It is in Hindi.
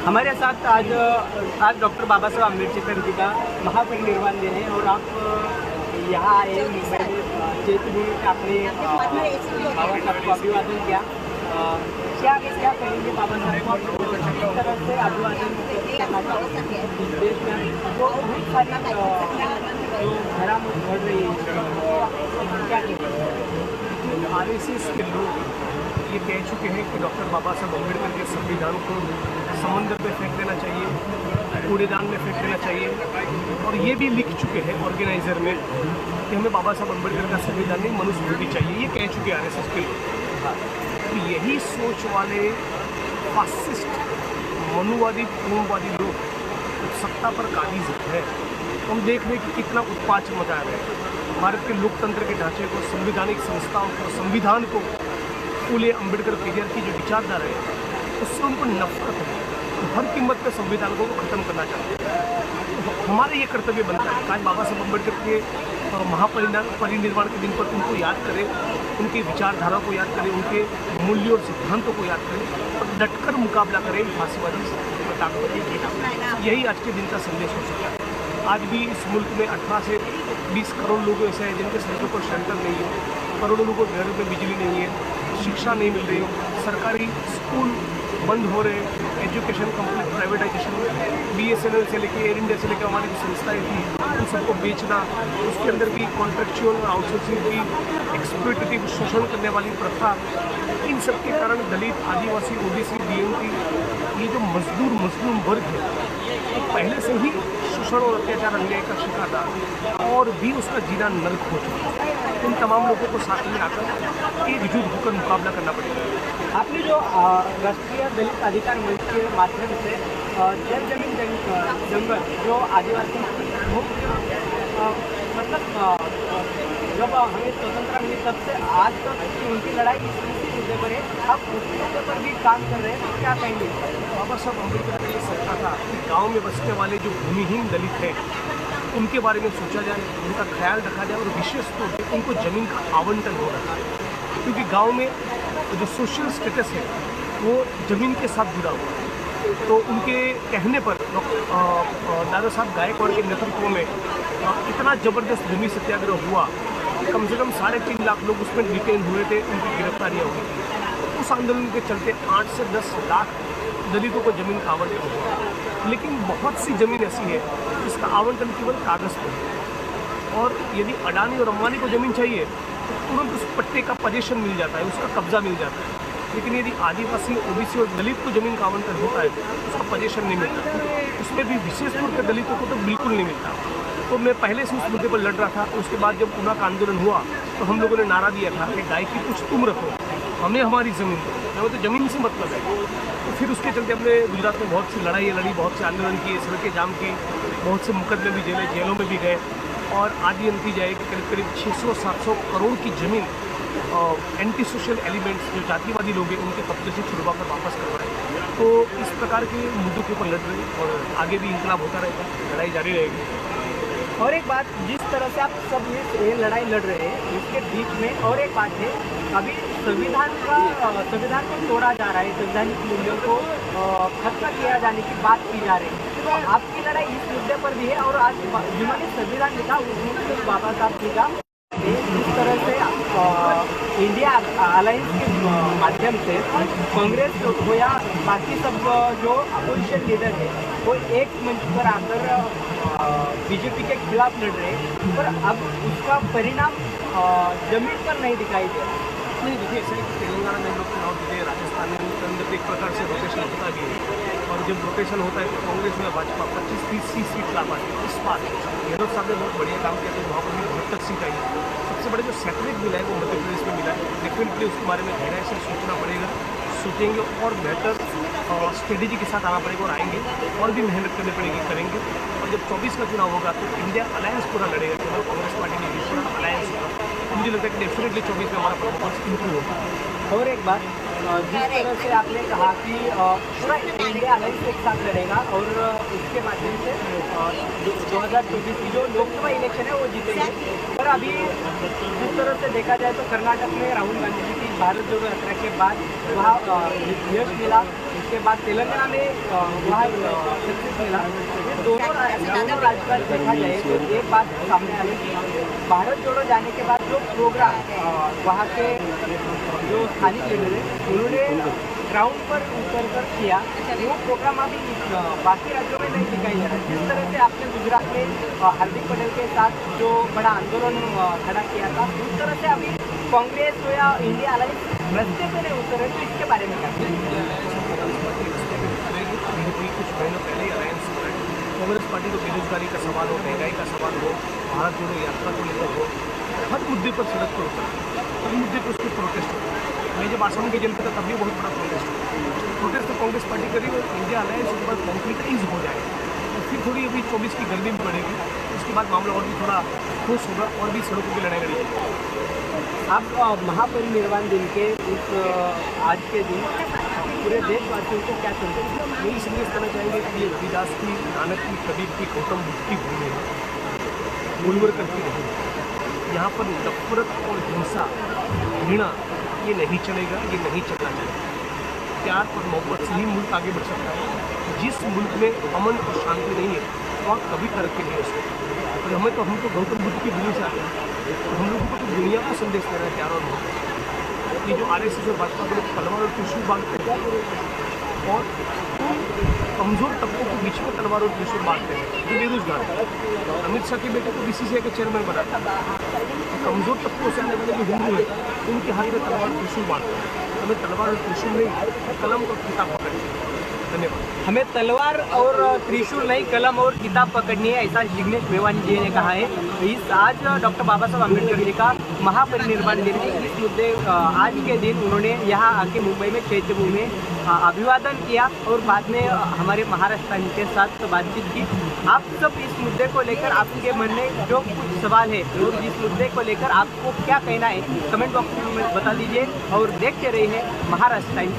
हमारे साथ आज डॉक्टर बाबा साहब आम्बेडकर जी का महापरिनिर्वाण दिन है और आप यहाँ आए मुंबई में चैतन्य आपने बाबा साहब को अभिवादन किया। क्या कहेंगे बाबा साहब को किस तरह से अभिवादन करना चाहते हैं इस देश में तो बहुत सारी जो घरामद बढ़ रही है क्या कहेंगे? आरएसएस के लोग ये कह चुके हैं कि डॉक्टर बाबा साहब अम्बेडकर के संविधान को समंदर में फेंक देना चाहिए, कूड़ेदान में फेंक देना चाहिए और ये भी लिख चुके हैं ऑर्गेनाइजर में कि हमें बाबा साहब अम्बेडकर का संविधान नहीं मनुस्मृति चाहिए। ये कह चुके हैं आरएसएस के लोग। तो यही सोच वाले फासिस्ट मनुवादी पूर्ववादी लोग सत्ता पर काबिज हैं। हम देख रहे हैं कि कितना उत्पात मचा रहे हैं। भारत के लोकतंत्र के ढांचे को, संवैधानिक संस्थाओं को, संविधान को, फूले अम्बेडकर पेरियर की जो विचारधारा है उससे उनको नफरत है। तो हर कीमत पर संविधान को ख़त्म करना चाहते हैं। तो हमारा ये कर्तव्य बनता है कि आज बाबा साहब अम्बेडकर के महापरिनिर्वाण के दिन पर उनको याद करें, उनकी विचारधारा को याद करें, उनके मूल्यों और सिद्धांतों को याद करें और डटकर मुकाबला करें फांसीवादी ताकतों के खिलाफ। यही आज के दिन का संदेश हो सकता है। आज भी इस मुल्क में 18 से 20 करोड़ लोग ऐसे हैं जिनके सड़कों पर शेल्टर नहीं है, करोड़ों लोगों के घरों में बिजली नहीं है, शिक्षा नहीं मिल रही, सरकारी स्कूल बंद हो रहे, एजुकेशन कंप्लीट प्राइवेटाइजेशन, BSNL से लेकर एयर इंडिया से लेकर हमारी जो संस्थाएँ थी उन सबको बेचना, उसके अंदर भी कॉन्ट्रेक्चुअल और आउटसोर्सिंग की एक्सप्लॉइटेटिव शोषण करने वाली प्रथा, इन सब के कारण दलित, आदिवासी, OBC, BMT ये जो मजलूम वर्ग है तो पहले से ही शोषण और अत्याचार अन्याय का शिकार था और भी उसका जीना नर्क हो चुका है। इन तमाम लोगों को साथ में आकर एकजुट होकर मुकाबला करना पड़ेगा। आपने जो राष्ट्रीय दलित अधिकार मंच के माध्यम से जल जमीन जंगल जो आदिवासी मतलब जब हमें स्वतंत्रता मिली तब से आज तक उनकी लड़ाई इसी मुद्दे पर है, अब उस मुद्दे पर भी काम कर रहे हैं, तो क्या कहेंगे? बाबा साहब अम्बेडकर का ये सपना था कि गाँव में बसने वाले जो भूमिहीन दलित हैं उनके बारे में सोचा जाए, उनका ख्याल रखा जाए और विशेष तौर पर उनको ज़मीन का आवंटन हो रहा है। क्योंकि गांव में जो सोशल स्टेटस है वो ज़मीन के साथ जुड़ा हुआ है। तो उनके कहने पर दादा साहब गायकवाड़ के नेतृत्व में इतना ज़बरदस्त भूमि सत्याग्रह हुआ कि कम से कम 3.5 लाख लोग उसमें डिटेन हुए थे, उनकी गिरफ्तारियाँ हुई थी। उस आंदोलन के चलते 8 से 10 लाख दलितों को ज़मीन का आवंटन हुआ। लेकिन बहुत सी ज़मीन ऐसी है जिसका आवंटन केवल कागज़ पर है और यदि अडानी और अंबानी को ज़मीन चाहिए तो तुरंत उस पट्टे का पोजीशन मिल जाता है, उसका कब्जा मिल जाता है। लेकिन यदि आदिवासी, OBC और दलित को ज़मीन का आवंटन होता है तो उसका पोजीशन नहीं मिलता। उसमें भी विशेष तौर पर दलितों को तो बिल्कुल नहीं मिलता। तो मैं पहले से उस मुद्दे पर लड़ रहा था। उसके बाद जब ऊना का आंदोलन हुआ तो हम लोगों ने नारा दिया था कि गाय की कुछ तुम रखो, हमें हमारी ज़मीन दो, हमें तो ज़मीन से मतलब है। तो फिर उसके चलते हमने गुजरात में बहुत सी लड़ाई लड़ी, बहुत से आंदोलन किए, सड़कें जाम की, बहुत से मुकदमे भी जेलों में भी गए और आदि नतीजा है कि करीब 600-700 करोड़ की ज़मीन एंटी सोशल एलिमेंट्स जो जातिवादी लोग हैं उनके कब्जे से छुड़वा कर वापस करवाए। तो इस प्रकार के मुद्दों के ऊपर लड़ रहे और आगे भी इंकलाब होता रहेगा, लड़ाई जारी रहेगी। और एक बात, जिस तरह से आप सब ये लड़ाई लड़ रहे हैं इसके बीच में और एक बात है, अभी संविधान को तोड़ा जा रहा है, संवैधानिक मूल्यों को खत्म किया जाने की बात की जा रही है। तो आपकी लड़ाई इस मुद्दे पर भी है और आज जिन्होंने संविधान लिखा उसमें बाबा साहब लिखा जिस तरह से इंडिया अलायंस के माध्यम से कांग्रेस हो या बाकी सब जो अपोजिशन लीडर है वो एक मंच पर आकर बीजेपी के खिलाफ लड़ रहे हैं, पर अब उसका परिणाम जमीन पर नहीं दिखाई दे रहा। नहीं, देखिए ऐसा है कि तेलंगाना में लोग चुनाव जीते, राजस्थान में उनके अंदर एक प्रकार से रोटेशन होता भी है और जब रोटेशन होता है तो कांग्रेस में भाजपा 25-30 सीट ला पाती है। इस बार गहलोत साहब ने बहुत बढ़िया काम किया तो वहाँ पर भी 72 सीट आई। सबसे बड़े जो सेटेलाइट मिला है वो मध्य प्रदेश में मिला है। डेफिनेटली उसके बारे में गहराई से सोचना पड़ेगा, सोचेंगे और बेहतर स्ट्रेटेजी के साथ आना पड़ेगा और आएंगे और भी मेहनत करनी पड़ेगी, करेंगे। और जब 24 का चुनाव होगा तो इंडिया अलायंस पूरा लड़ेगा, केवल कांग्रेस पार्टी नहीं, पूरा अलायंस होगा। मुझे लगता है कि डेफिनेटली 24 में हमारा परफॉर्मेंस इम्प्रूव होगा। और एक बात, जिस तरह से आपने कहा कि पूरा इंडिया अलायंस एक साथ लड़ेगा और इसके माध्यम से 2024 की जो लोकसभा इलेक्शन है वो जीतेंगे, पर अभी जिस तरह से देखा जाए तो कर्नाटक में राहुल गांधी जी की भारत जोड़ो यात्रा के बाद वहाँ यश मिला, उसके बाद तेलंगाना में वहाँ सक्सेस मिला। ये दोनों राज्य देखा जाए तो एक बात सामने आई कि भारत जोड़ो जाने के बाद जो प्रोग्राम वहाँ के जो स्थानीय लीडर है उन्होंने ग्राउंड पर उतर कर किया, वो प्रोग्राम अभी बाकी राज्यों में नहीं दिखाई जा रहा है। जिस तरह से आपने गुजरात में हार्दिक पटेल के साथ जो बड़ा आंदोलन खड़ा किया था, उस तरह से अभी कांग्रेस हो या इंडिया अलायंस रस्ते पे नहीं उतर रहे, तो इसके बारे में क्या? कुछ महीनों पहले ही अलायंस कांग्रेस पार्टी को बेरोजगारी का सवाल हो, महंगाई का सवाल हो, भारत जोड़ो यात्रा को लेकर हो, हर मुद्दे पर सड़क पर उतर, हर मुद्दे पर उसके प्रोटेस्ट हो। मैं जब आसाम की जेल में था तब भी बहुत बड़ा प्रोटेस्ट तो कांग्रेस पार्टी करी और इंडिया अलायंस उसके बाद कॉन्क्रीटाइज हो जाएगा। और फिर थोड़ी अभी 24 की गर्मी भी पड़ेगी, उसके बाद मामला और भी थोड़ा ठोस होगा और भी सड़कों की लड़ाई लड़ी। आप महापरिनिर्वाण दिन के उस आज के दिन पूरे देशवासियों को क्या संदेश? यही संदेश देना चाहेंगे कि ये रविदास की, नानक की, कबीर की, गौतम बुद्ध की भूमि है, मुनवर करती रहेगी। यहाँ पर नफरत और हिंसा, घृणा ये नहीं चलेगा, ये नहीं चलना चाहिए। प्यार और मोहब्बत से ही मुल्क आगे बढ़ सकता है। जिस मुल्क में अमन और शांति नहीं है वहाँ कभी तरक्की नहीं हो सकती। और हम तो गौतम बुद्ध की भूमि से आते हैं, तो हम लोगों को तो दुनिया को संदेश देना है प्यार और मोहब्बत। ये जो RSS और भाजपा के लोग तलवार और त्रिशूल बांटते हैं और कमज़ोर तबकों के बीच में तलवार और त्रिशूल बांटते हैं, जो बेरोजगार है। अमित शाह के बेटे को BCCI के चेयरमैन बनाता है। कमज़ोर तबकों से आने वाले जो हिंदू हैं उनके हाथ में तलवार और त्रिशूल बांटते हैं। हमें तलवार और त्रिशूल नहीं, कलम और किताब पकड़नी है। धन्यवाद। हमें तलवार और त्रिशूल नहीं, कलम और किताब पकड़नी है, ऐसा जिग्नेश मेवानी जी ने कहा है। इस आज डॉक्टर बाबा साहब अम्बेडकर जी का महापरिनिर्वाण दिन है। इस मुद्दे आज के दिन उन्होंने यहाँ आके मुंबई में चैत्यभूमि में अभिवादन किया और बाद में हमारे महाराष्ट्र के साथ बातचीत की। आप सब इस मुद्दे को लेकर आपके मन में जो कुछ सवाल है और इस मुद्दे को लेकर आपको क्या कहना है, कमेंट बॉक्स में बता दीजिए और देखते रहिए महाराष्ट्र टाइम्स।